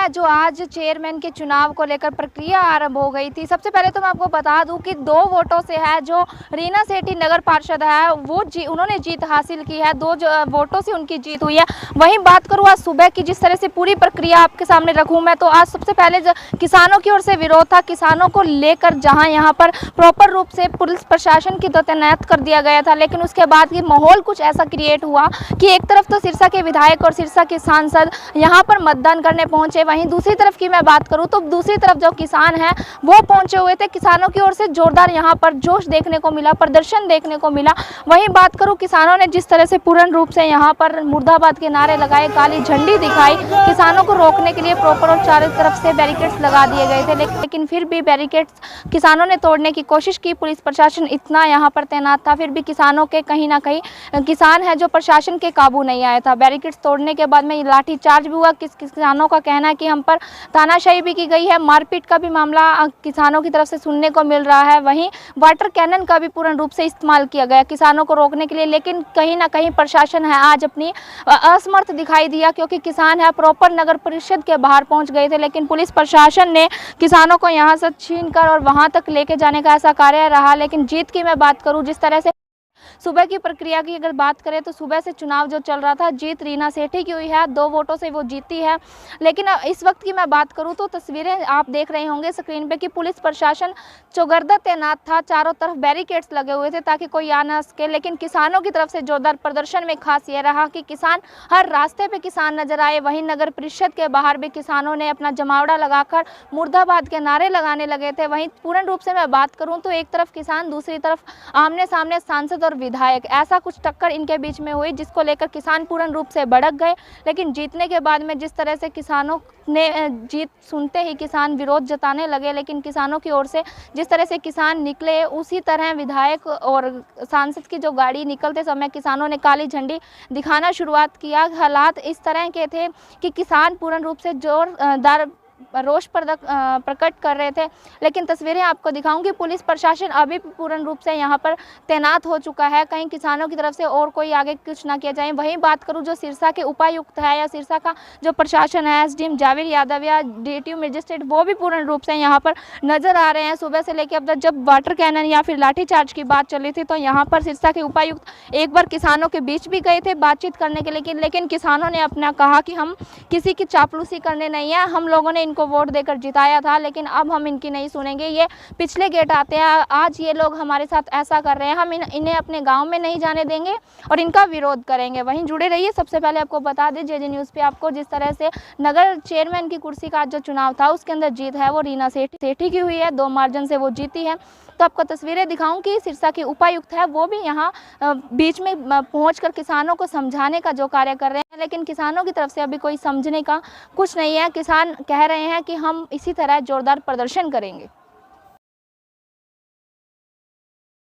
है जो आज चेयरमैन के चुनाव को लेकर प्रक्रिया आरंभ हो गई थी। सबसे पहले तो मैं आपको बता दूं कि 2 वोटों से है जो रीना सेठी नगर पार्षद है वो उन्होंने जीत हासिल की है। 2 वोटों से उनकी जीत हुई है। वहीं बात करूं आज सुबह की, जिस तरह से पूरी प्रक्रिया आपके सामने रखूं मैं, तो आज सबसे पहले किसानों की ओर से विरोध था। किसानों को लेकर जहां यहां पर प्रॉपर रूप से पुलिस प्रशासन की तो तैनात कर दिया गया था, लेकिन उसके बाद ये माहौल कुछ ऐसा क्रिएट हुआ कि एक तरफ तो सिरसा के विधायक और सिरसा के सांसद यहाँ पर मतदान करने पहुंचे, वहीं दूसरी तरफ की मैं बात करूं तो दूसरी तरफ जो किसान हैं वो पहुंचे हुए थे। किसानों की ओर से जोरदार यहाँ पर जोश देखने को मिला, प्रदर्शन देखने को मिला। वहीं बात करूं किसानों ने जिस तरह से पूर्ण रूप से यहाँ पर मुर्दाबाद के नारे लगाए, काली झंडी दिखाई, किसानों को रोकने के लिए प्रॉपर और चारों तरफ से बैरिकेड्स लगा दिए गए थे, लेकिन फिर भी बैरिकेड्स किसानों ने तोड़ने की कोशिश की। पुलिस प्रशासन इतना यहाँ पर तैनात था, फिर भी किसानों के कहीं ना कहीं किसान है जो प्रशासन के काबू नहीं आया था। बैरिकेड्स तोड़ने के बाद में लाठी चार्ज भी हुआ। किसानों का कहना है कि हम पर तानाशाही भी की गई है, मारपीट का भी मामला किसानों की तरफ से सुनने को मिल रहा है। वहीं वाटर कैनन का भी पूर्ण रूप से इस्तेमाल किया गया किसानों को रोकने के लिए, लेकिन कहीं ना कहीं प्रशासन है आज अपनी असमर्थ दिखाई दिया, क्योंकि किसान है प्रॉपर नगर परिषद के बाहर पहुंच गए थे, लेकिन पुलिस प्रशासन ने किसानों को यहां से छीनकर और वहां तक लेके जाने का ऐसा कार्य रहा। लेकिन जीत की मैं बात करूं, जिस तरह से सुबह की प्रक्रिया की अगर बात करें तो सुबह से चुनाव जो चल रहा था, जीत रीना सेठी की हुई है। 2 वोटों से वो जीती है। लेकिन इस वक्त की मैं बात करूं तो तस्वीरें आप देख रहे होंगे स्क्रीन पे कि पुलिस प्रशासन चौगरदा तैनात था, चारों तरफ बैरिकेड्स लगे हुए थे ताकि कोई आ ना सके। लेकिन किसानों की तरफ से जोरदार प्रदर्शन में खास ये रहा कि किसान हर रास्ते पे किसान नजर आए। वहीं नगर परिषद के बाहर भी किसानों ने अपना जमावड़ा लगाकर मुर्दाबाद के नारे लगाने लगे थे। वहीं पूर्ण रूप से मैं बात करूँ तो एक तरफ किसान, दूसरी तरफ आमने सामने सांसद और विधायक, ऐसा कुछ टक्कर इनके बीच में हुई जिसको लेकर किसान पूर्ण रूप से भड़क गए। लेकिन जीतने के बाद में जिस तरह से किसानों ने जीत सुनते ही किसान विरोध जताने लगे, लेकिन किसानों की ओर से जिस तरह से किसान निकले उसी तरह विधायक और सांसद की जो गाड़ी निकलते समय किसानों ने काली झंडी दिखाना शुरुआत किया। हालात इस तरह के थे कि किसान पूर्ण रूप से जोरदार रोष प्रकट कर रहे थे। लेकिन तस्वीरें आपको दिखाऊंगी, पुलिस प्रशासन अभी पूर्ण रूप से यहाँ पर तैनात हो चुका है, कहीं किसानों की तरफ से और कोई आगे कुछ ना किया जाए। वहीं बात करूँ जो सिरसा के उपायुक्त है या सिरसा का जो प्रशासन है, एसडीएम जावेद यादव या डीटीयू मजिस्ट्रेट, वो भी पूर्ण रूप से यहाँ पर नजर आ रहे हैं। सुबह से लेकर अब तक जब वाटर कैनन या फिर लाठीचार्ज की बात चली थी तो यहाँ पर सिरसा के उपायुक्त एक बार किसानों के बीच भी गए थे बातचीत करने के लिए, लेकिन किसानों ने अपना कहा कि हम किसी की चापलूसी करने नहीं है, हम लोगों ने इनको वोट देकर जिताया था, लेकिन अब हम इनकी नहीं सुनेंगे। ये पिछले गेट आते हैं, आज ये लोग हमारे साथ ऐसा कर रहे हैं, हम इन्हें अपने गांव में नहीं जाने देंगे और इनका विरोध करेंगे। वहीं जुड़े रहिए। सबसे पहले आपको बता दें जेजे न्यूज़ पे आपको, जिस तरह से नगर चेयरमैन की कुर्सी का जो चुनाव था उसके अंदर जीत है वो रीना सेठी की हुई है, 2 मार्जिन से वो जीती है। तो आपको तस्वीरें दिखाऊं कि सिरसा के उपायुक्त है वो भी यहाँ बीच में पहुंचकर किसानों को समझाने का जो कार्य कर रहे हैं, लेकिन किसानों की तरफ से अभी कोई समझने का कुछ नहीं है। किसान कह रहे हैं कि हम इसी तरह जोरदार प्रदर्शन करेंगे।